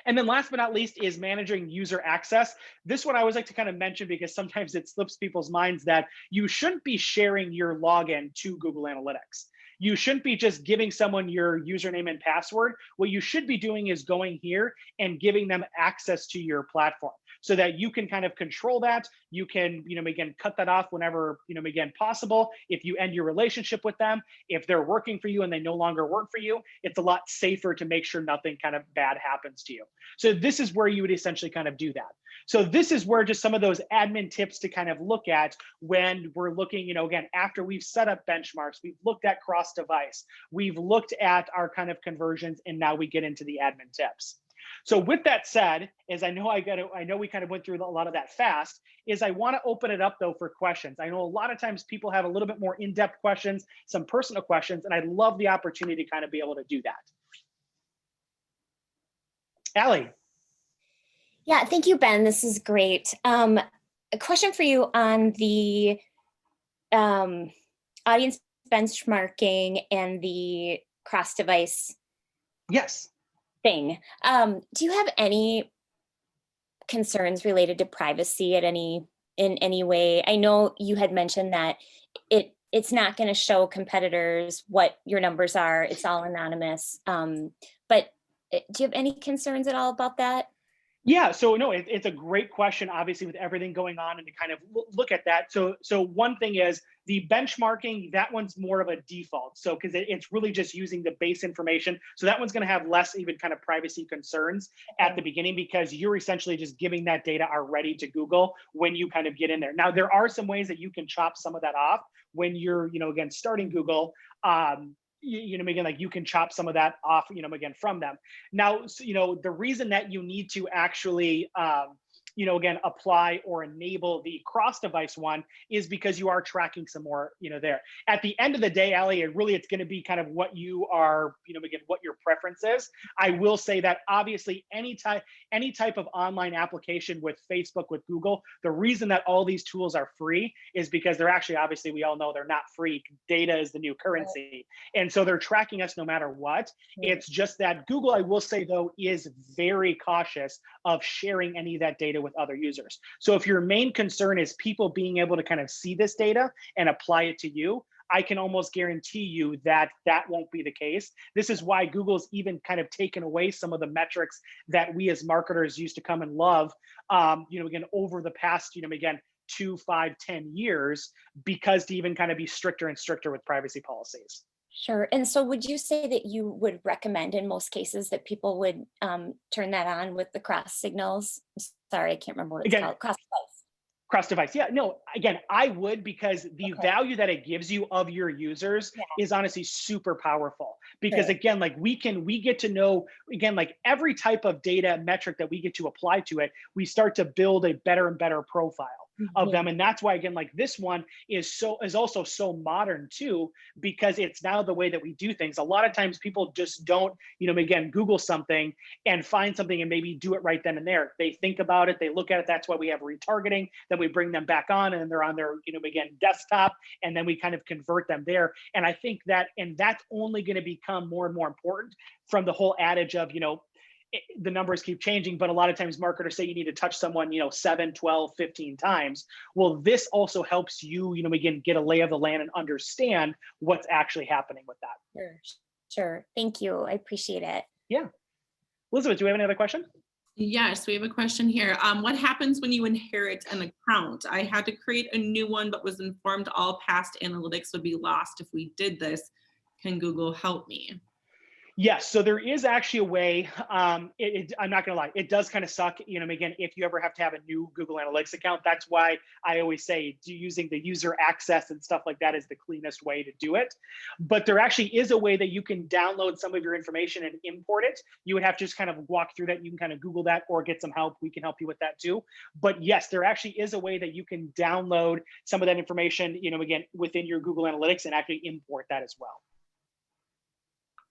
And then last but not least is managing user access. This one I always like to kind of mention because sometimes it slips people's minds that you shouldn't be sharing your login to Google Analytics. You shouldn't be just giving someone your username and password. What you should be doing is going here and giving them access to your platform so that you can kind of control that. You can, again, cut that off whenever, again, possible. If you end your relationship with them, if they're working for you and they no longer work for you, it's a lot safer to make sure nothing kind of bad happens to you. So this is where you would essentially kind of do that. So this is where just some of those admin tips to kind of look at when we're looking, again, after we've set up benchmarks, we've looked at cross device, we've looked at our kind of conversions, and now we get into the admin tips. So with that said, as I know we kind of went through a lot of that fast, is I want to open it up though for questions. I know a lot of times people have a little bit more in-depth questions, some personal questions, and I'd love the opportunity to kind of be able to do that. Allie. Yeah, thank you, Ben. This is great. A question for you on the audience benchmarking and the cross-device thing. Do you have any concerns related to privacy in any way? I know you had mentioned that it's not going to show competitors what your numbers are. It's all anonymous. But do you have any concerns at all about that? Yeah, so no, it's a great question, obviously, with everything going on, and to kind of look at that. So one thing is the benchmarking, that one's more of a default. So because it's really just using the base information. So that one's going to have less even kind of privacy concerns at the beginning, because you're essentially just giving that data already to Google when you kind of get in there. Now, there are some ways that you can chop some of that off when you're, again, starting Google. Again, like you can chop some of that off, again, from them. Now, the reason that you need to actually, again, apply or enable the cross-device one is because you are tracking some more, there. At the end of the day, Allie, it's going to be kind of what you are, again, what your preference is. I will say that obviously any type of online application with Facebook, with Google, the reason that all these tools are free is because they're actually, obviously, we all know they're not free. Data is the new currency. And so they're tracking us no matter what. It's just that Google, I will say, though, is very cautious of sharing any of that data with other users. So if your main concern is people being able to kind of see this data and apply it to you, I can almost guarantee you that that won't be the case. This is why Google's even kind of taken away some of the metrics that we as marketers used to come and love, again, over the past, again, 2, 5, 10 years, because to even kind of be stricter and stricter with privacy policies. Sure. And so would you say that you would recommend in most cases that people would turn that on with the cross signals? Sorry, I can't remember what it's called. Cross device. Yeah, no, again, I would, because the value that it gives you of your users is honestly super powerful. Because again, like we get to know, again, like every type of data metric that we get to apply to it, we start to build a better and better profile of them. And that's why, again, like this one is also so modern too, because it's now the way that we do things. A lot of times people just don't, again, Google something and find something and maybe do it right then and there. They think about it, they look at it. That's why we have retargeting. Then we bring them back on and they're on their, again, desktop, and then we kind of convert them there. And I think that's only going to become more and more important from the whole adage of, the numbers keep changing, but a lot of times marketers say you need to touch someone, 7, 12, 15 times. Well, this also helps you, again, get a lay of the land and understand what's actually happening with that. Sure. Thank you. I appreciate it. Yeah. Elizabeth, do we have any other question? Yes, we have a question here. What happens when you inherit an account? I had to create a new one, but was informed all past analytics would be lost if we did this. Can Google help me? Yes, so there is actually a way. I'm not gonna lie, it does kind of suck. Again, if you ever have to have a new Google Analytics account, that's why I always say using the user access and stuff like that is the cleanest way to do it. But there actually is a way that you can download some of your information and import it. You would have to just kind of walk through that. You can kind of Google that or get some help. We can help you with that too. But yes, there actually is a way that you can download some of that information, again, within your Google Analytics and actually import that as well.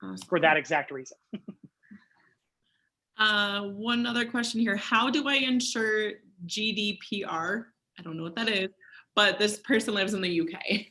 Awesome. For that exact reason. One other question here. How do I ensure GDPR? I don't know what that is, but this person lives in the UK.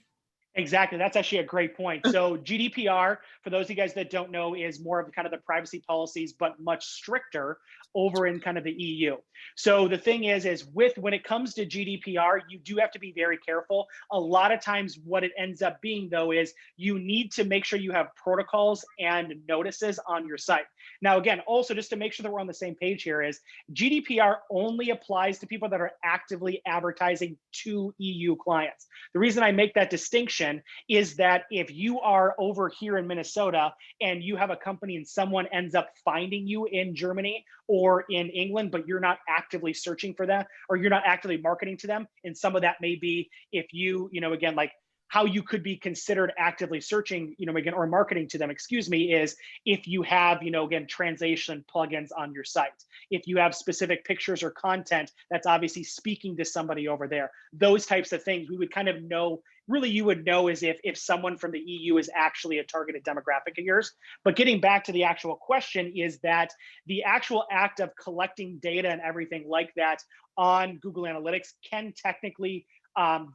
Exactly. That's actually a great point. So GDPR, for those of you guys that don't know, is more of kind of the privacy policies, but much stricter over in kind of the EU. So the thing is when it comes to GDPR, you do have to be very careful. A lot of times what it ends up being though is you need to make sure you have protocols and notices on your site. Now, again, also just to make sure that we're on the same page here is GDPR only applies to people that are actively advertising to EU clients. The reason I make that distinction is that if you are over here in Minnesota and you have a company and someone ends up finding you in Germany or in England, but you're not actively searching for them or you're not actively marketing to them, and some of that may be if you again, like how you could be considered actively searching, again, or marketing to them, excuse me, is if you have, again, translation plugins on your site. If you have specific pictures or content that's obviously speaking to somebody over there, those types of things, we would kind of know, really you would know is if someone from the EU is actually a targeted demographic of yours. But getting back to the actual question is that the actual act of collecting data and everything like that on Google Analytics can technically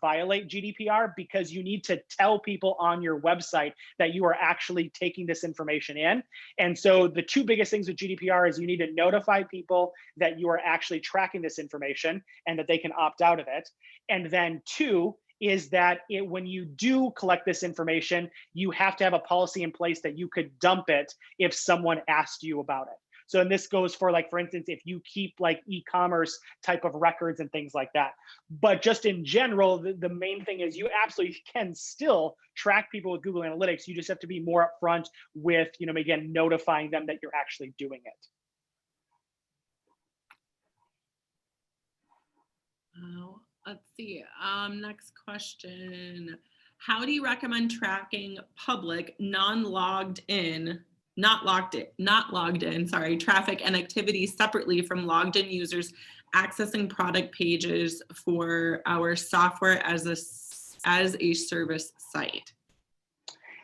violate GDPR because you need to tell people on your website that you are actually taking this information in. And so the two biggest things with GDPR is you need to notify people that you are actually tracking this information and that they can opt out of it. And then two is that when you do collect this information, you have to have a policy in place that you could dump it if someone asked you about it. So, and this goes for, like, for instance, if you keep like e-commerce type of records and things like that. But just in general, the main thing is you absolutely can still track people with Google Analytics. You just have to be more upfront with, again, notifying them that you're actually doing it. Let's see. Next question. How do you recommend tracking public, not logged in, traffic and activities separately from logged in users accessing product pages for our software as a service site?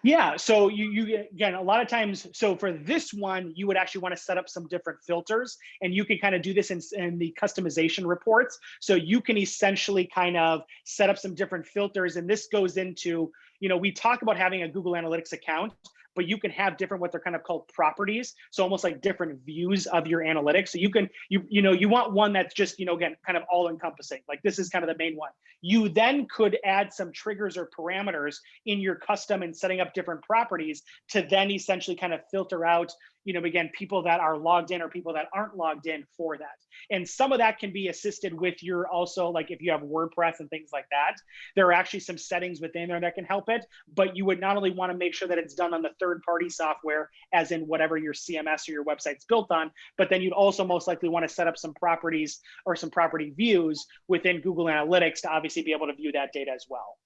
Yeah, so you again, a lot of times, so for this one, you would actually want to set up some different filters, and you can kind of do this in the customization reports. So you can essentially kind of set up some different filters, and this goes into, we talk about having a Google Analytics account, but you can have different, what they're kind of called properties. So almost like different views of your analytics. So you can, you want one that's just, again, kind of all encompassing. Like this is kind of the main one. You then could add some triggers or parameters in your custom and setting up different properties to then essentially kind of filter out, again, people that are logged in or people that aren't logged in for that. And some of that can be assisted with your also, like if you have WordPress and things like that, there are actually some settings within there that can help it. But you would not only want to make sure that it's done on the third-party software, as in whatever your CMS or your website's built on, but then you'd also most likely want to set up some properties or some property views within Google Analytics to obviously be able to view that data as well.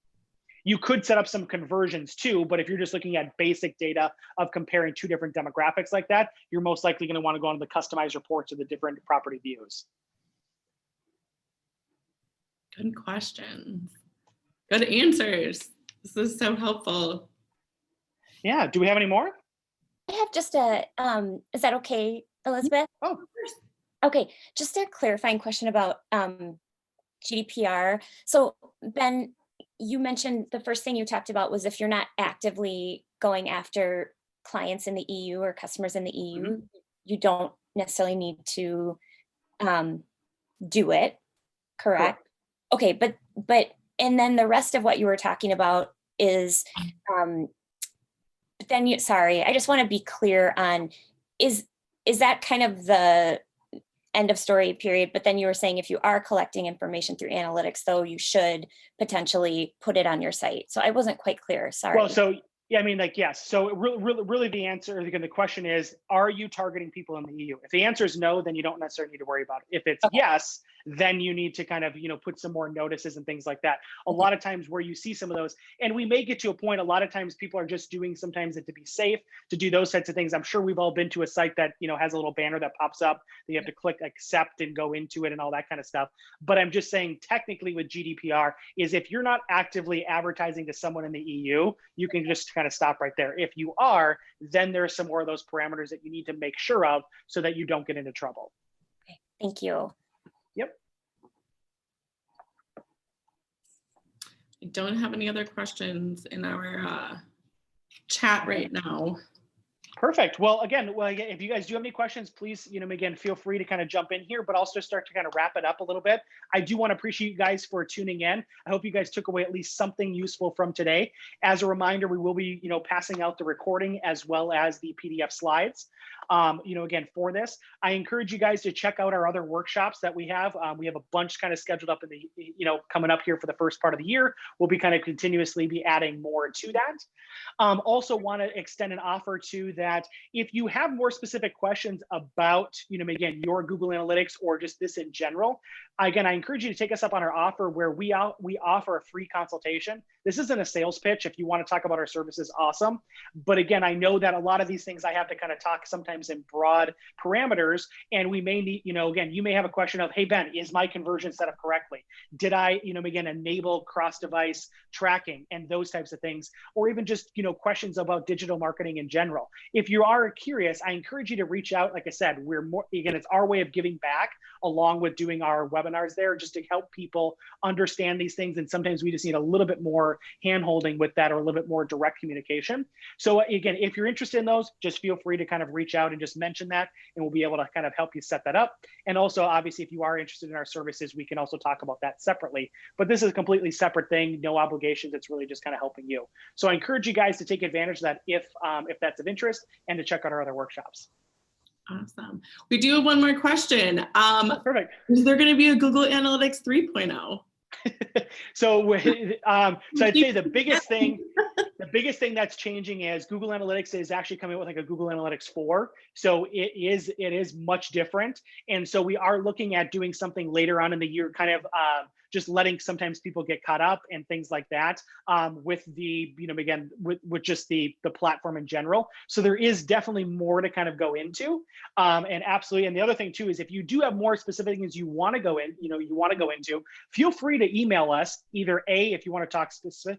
You could set up some conversions too, but if you're just looking at basic data of comparing two different demographics like that, you're most likely going to want to go into the customized reports or the different property views. Good questions. Good answers. This is so helpful. Yeah. Do we have any more? I have just a, is that okay, Elizabeth? Oh, of course. Okay, just a clarifying question about GDPR. So Ben, you mentioned the first thing you talked about was if you're not actively going after clients in the EU or customers in the EU, you don't necessarily need to do it, correct? Okay, but and then the rest of what you were talking about is, but then sorry, I just want to be clear on, is that kind of the end of story period? But then you were saying if you are collecting information through analytics, though, you should potentially put it on your site. So I wasn't quite clear. Sorry. Well, so yeah, I mean, like, yes. So really the answer, again, the question is, are you targeting people in the EU? If the answer is no, then you don't necessarily need to worry about it. If it's yes, then you need to kind of, put some more notices and things like that. A lot of times where you see some of those, and we may get to a point, a lot of times people are just doing sometimes it to be safe, to do those types of things. I'm sure we've all been to a site that, has a little banner that pops up that you have to click accept and go into it and all that kind of stuff. But I'm just saying, technically with GDPR is if you're not actively advertising to someone in the EU, you can just kind of stop right there. If you are, then there's some more of those parameters that you need to make sure of so that you don't get into trouble. Okay, thank you. Yep. I don't have any other questions in our chat right now. Perfect. Well, again, if you guys do have any questions, please, again, feel free to kind of jump in here, but also start to kind of wrap it up a little bit. I do want to appreciate you guys for tuning in. I hope you guys took away at least something useful from today. As a reminder, we will be, passing out the recording as well as the PDF slides. Again, for this, I encourage you guys to check out our other workshops that we have. We have a bunch kind of scheduled up in the, coming up here for the first part of the year. We'll be kind of continuously be adding more to that. Also want to extend an offer to that. If you have more specific questions about, again, your Google Analytics or just this in general, again, I encourage you to take us up on our offer where we offer a free consultation. This isn't a sales pitch. If you want to talk about our services, awesome. But again, I know that a lot of these things I have to kind of talk sometimes in broad parameters, and we may need, again, you may have a question of, hey, Ben, is my conversion set up correctly? Did I, again, enable cross-device tracking and those types of things, or even just, questions about digital marketing in general. If you are curious, I encourage you to reach out. Like I said, we're more, again, it's our way of giving back along with doing our webinars there just to help people understand these things. And sometimes we just need a little bit more hand-holding with that or a little bit more direct communication. So again, if you're interested in those, just feel free to kind of reach out and just mention that, and we'll be able to kind of help you set that up. And also, obviously, if you are interested in our services, we can also talk about that separately. But this is a completely separate thing, no obligations. It's really just kind of helping you. So I encourage you guys to take advantage of that if that's of interest, and to check out our other workshops. Awesome. We do have one more question. Perfect. Is there going to be a Google Analytics 3.0? So I'd say the biggest thing that's changing is Google Analytics is actually coming with like a Google Analytics 4. So it is much different. And so we are looking at doing something later on in the year, kind of just letting sometimes people get caught up and things like that with the, again, with just the platform in general. So there is definitely more to kind of go into. And absolutely. And the other thing too, is if you do have more specific things you want to go in, into, feel free to email us either if you want to talk specific,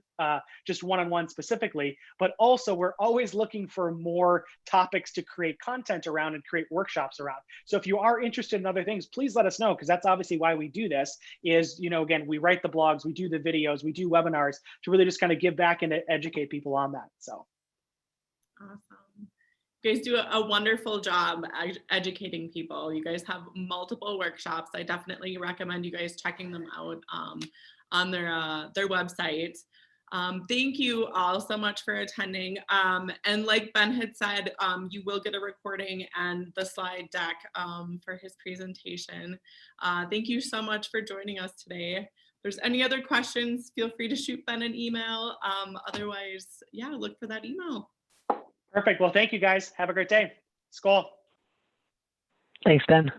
just one-on-one specifically, but also we're always looking for more topics to create content around and create workshops around. So if you are interested in other things, please let us know, because that's obviously why we do this is, again, we write the blogs, we do the videos, we do webinars to really just kind of give back and to educate people on that. So. Awesome. You guys do a wonderful job educating people. You guys have multiple workshops. I definitely recommend you guys checking them out on their website. Thank you all so much for attending. And like Ben had said, you will get a recording and the slide deck for his presentation. Thank you so much for joining us today. If there's any other questions, feel free to shoot Ben an email. Otherwise, yeah, look for that email. Perfect. Well, thank you guys. Have a great day. Skol. Thanks, Ben.